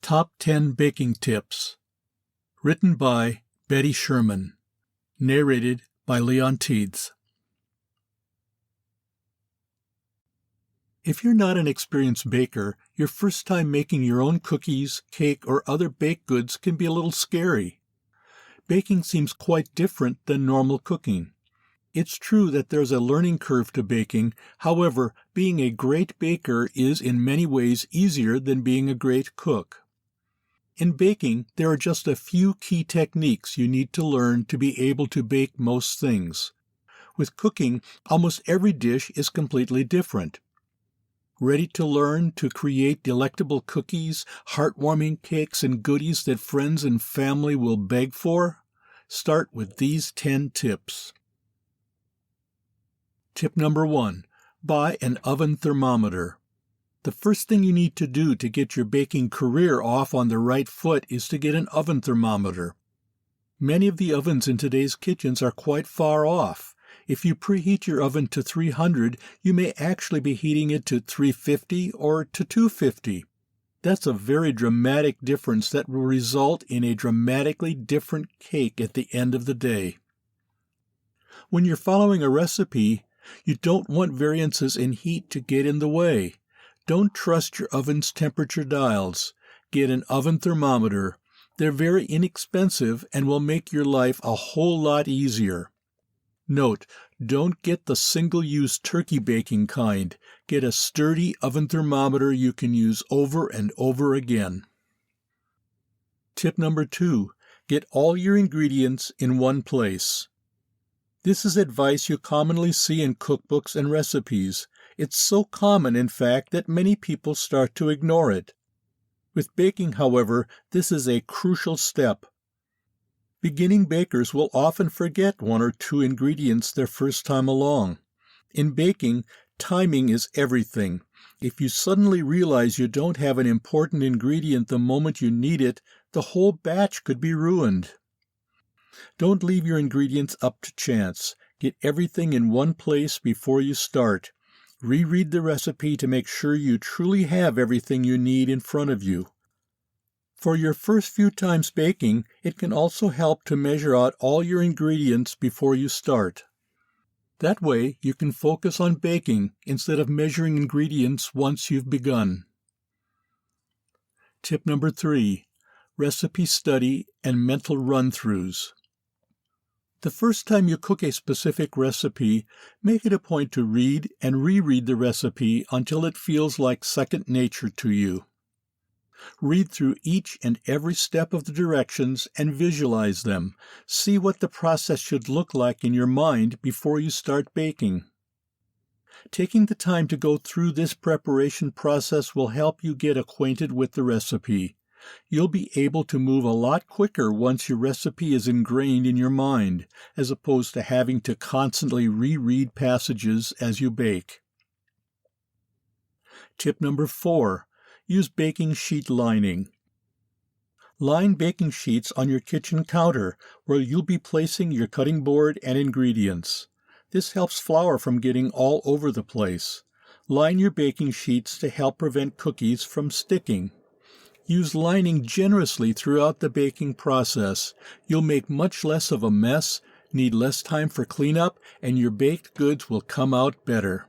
Top 10 Baking Tips. Written by Betty Sherman. Narrated by Leon Teeds. If you're not an experienced baker, your first time making your own cookies, cake, or other baked goods can be a little scary. Baking seems quite different than normal cooking. It's true that there's a learning curve to baking. However, being a great baker is in many ways easier than being a great cook. In baking, there are just a few key techniques you need to learn to be able to bake most things. With cooking, almost every dish is completely different. Ready to learn to create delectable cookies, heartwarming cakes, and goodies that friends and family will beg for? Start with these 10 tips. Tip number 1. Buy an oven thermometer. The first thing you need to do to get your baking career off on the right foot is to get an oven thermometer. Many of the ovens in today's kitchens are quite far off. If you preheat your oven to 300, you may actually be heating it to 350 or to 250. That's a very dramatic difference that will result in a dramatically different cake at the end of the day. When you're following a recipe, you don't want variances in heat to get in the way. Don't trust your oven's temperature dials. Get an oven thermometer. They're very inexpensive and will make your life a whole lot easier. Note, don't get the single-use turkey baking kind. Get a sturdy oven thermometer you can use over and over again. Tip number 2. Get all your ingredients in one place. This is advice you commonly see in cookbooks and recipes. It's so common, in fact, that many people start to ignore it. With baking, however, this is a crucial step. Beginning bakers will often forget one or two ingredients their first time along. In baking, timing is everything. If you suddenly realize you don't have an important ingredient the moment you need it, the whole batch could be ruined. Don't leave your ingredients up to chance. Get everything in one place before you start. Reread the recipe to make sure you truly have everything you need in front of you. For your first few times baking, it can also help to measure out all your ingredients before you start. That way, you can focus on baking instead of measuring ingredients once you've begun. Tip number 3. Recipe study and mental run-throughs. The first time you cook a specific recipe, make it a point to read and reread the recipe until it feels like second nature to you. Read through each and every step of the directions and visualize them. See what the process should look like in your mind before you start baking. Taking the time to go through this preparation process will help you get acquainted with the recipe. You'll be able to move a lot quicker once your recipe is ingrained in your mind, as opposed to having to constantly reread passages as you bake. Tip number 4. Use baking sheet lining. Line baking sheets on your kitchen counter where you'll be placing your cutting board and ingredients. This helps flour from getting all over the place. Line your baking sheets to help prevent cookies from sticking. Use lining generously throughout the baking process. You'll make much less of a mess, need less time for cleanup, and your baked goods will come out better.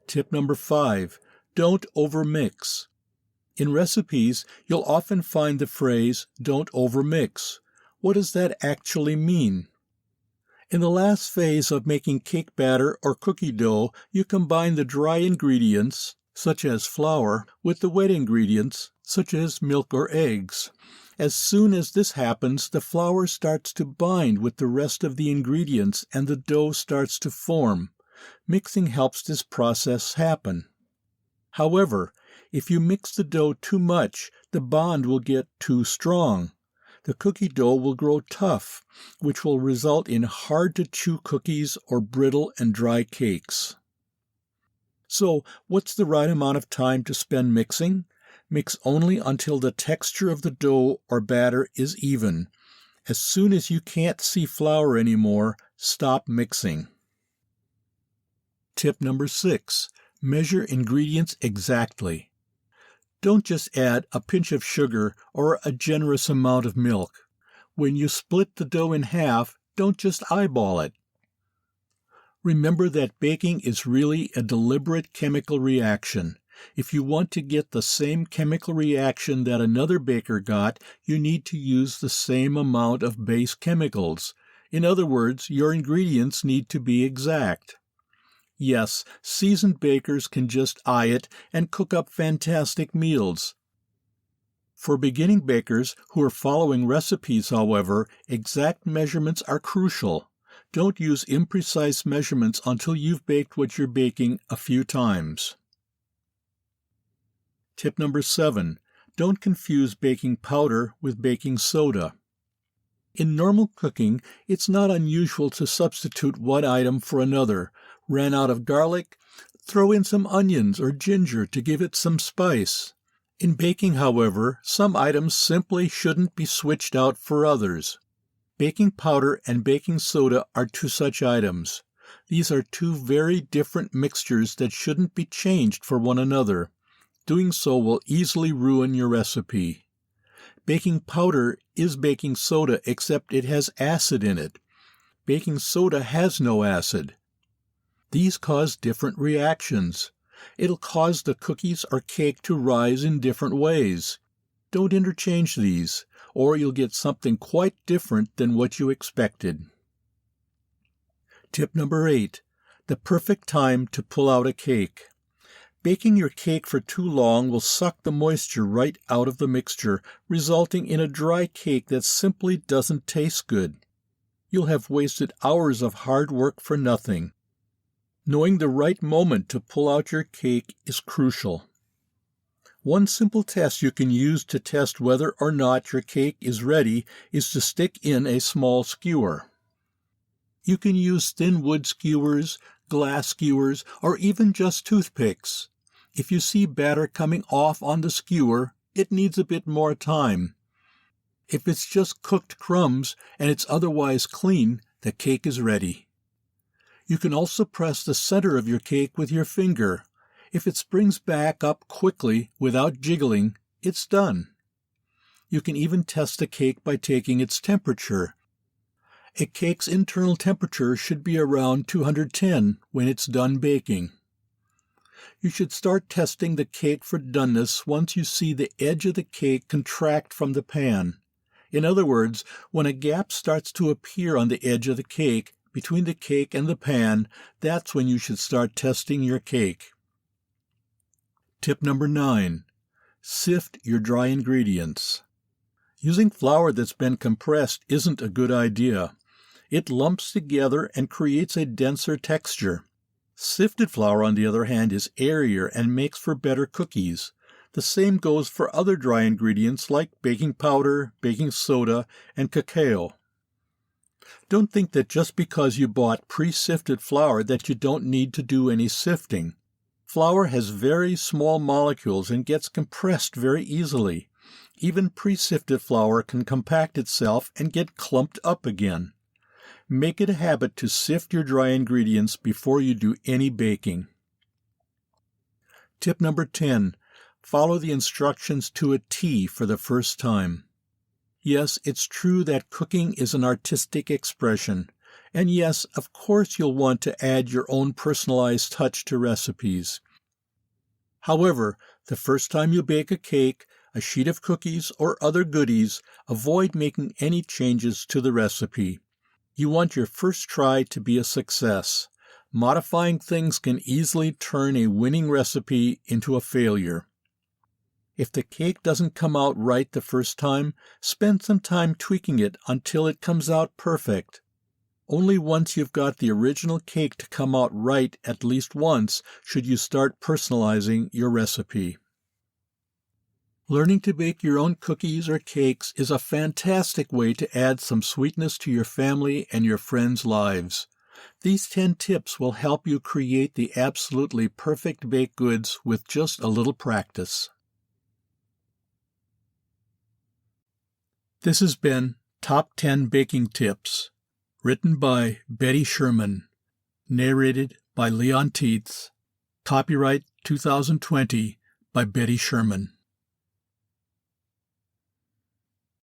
Tip number 5. Don't overmix. In recipes, you'll often find the phrase, "don't overmix." What does that actually mean? In the last phase of making cake batter or cookie dough, you combine the dry ingredients, such as flour, with the wet ingredients, such as milk or eggs. As soon as this happens, the flour starts to bind with the rest of the ingredients and the dough starts to form. Mixing helps this process happen. However, if you mix the dough too much, the bond will get too strong. The cookie dough will grow tough, which will result in hard-to-chew cookies or brittle and dry cakes. So, what's the right amount of time to spend mixing? Mix only until the texture of the dough or batter is even. As soon as you can't see flour anymore, stop mixing. Tip number 6. Measure ingredients exactly. Don't just add a pinch of sugar or a generous amount of milk. When you split the dough in half, don't just eyeball it. Remember that baking is really a deliberate chemical reaction. If you want to get the same chemical reaction that another baker got, you need to use the same amount of base chemicals. In other words, your ingredients need to be exact. Yes, seasoned bakers can just eye it and cook up fantastic meals. For beginning bakers who are following recipes, however, exact measurements are crucial. Don't use imprecise measurements until you've baked what you're baking a few times. Tip number 7. Don't confuse baking powder with baking soda. In normal cooking, it's not unusual to substitute one item for another. Ran out of garlic? Throw in some onions or ginger to give it some spice. In baking, however, some items simply shouldn't be switched out for others. Baking powder and baking soda are two such items. These are two very different mixtures that shouldn't be changed for one another. Doing so will easily ruin your recipe. Baking powder is baking soda, except it has acid in it. Baking soda has no acid. These cause different reactions. It'll cause the cookies or cake to rise in different ways. Don't interchange these, or you'll get something quite different than what you expected. Tip number 8. The perfect time to pull out a cake. Baking your cake for too long will suck the moisture right out of the mixture, resulting in a dry cake that simply doesn't taste good. You'll have wasted hours of hard work for nothing. Knowing the right moment to pull out your cake is crucial. One simple test you can use to test whether or not your cake is ready is to stick in a small skewer. You can use thin wood skewers, glass skewers, or even just toothpicks. If you see batter coming off on the skewer, it needs a bit more time. If it's just cooked crumbs and it's otherwise clean, the cake is ready. You can also press the center of your cake with your finger. If it springs back up quickly without jiggling, it's done. You can even test the cake by taking its temperature. A cake's internal temperature should be around 210 when it's done baking. You should start testing the cake for doneness once you see the edge of the cake contract from the pan. In other words, when a gap starts to appear on the edge of the cake, between the cake and the pan, that's when you should start testing your cake. Tip number 9. Sift your dry ingredients. Using flour that's been compressed isn't a good idea. It lumps together and creates a denser texture. Sifted flour, on the other hand, is airier and makes for better cookies. The same goes for other dry ingredients like baking powder, baking soda, and cacao. Don't think that just because you bought pre-sifted flour that you don't need to do any sifting. Flour has very small molecules and gets compressed very easily. Even pre-sifted flour can compact itself and get clumped up again. Make it a habit to sift your dry ingredients before you do any baking. Tip number 10. Follow the instructions to a T for the first time. Yes, it's true that cooking is an artistic expression. And yes, of course you'll want to add your own personalized touch to recipes. However, the first time you bake a cake, a sheet of cookies, or other goodies, avoid making any changes to the recipe. You want your first try to be a success. Modifying things can easily turn a winning recipe into a failure. If the cake doesn't come out right the first time, spend some time tweaking it until it comes out perfect. Only once you've got the original cake to come out right at least once should you start personalizing your recipe. Learning to bake your own cookies or cakes is a fantastic way to add some sweetness to your family and your friends' lives. These 10 tips will help you create the absolutely perfect baked goods with just a little practice. This has been Top 10 Baking Tips, written by Betty Sherman, narrated by Leon Tietz, copyright 2020 by Betty Sherman.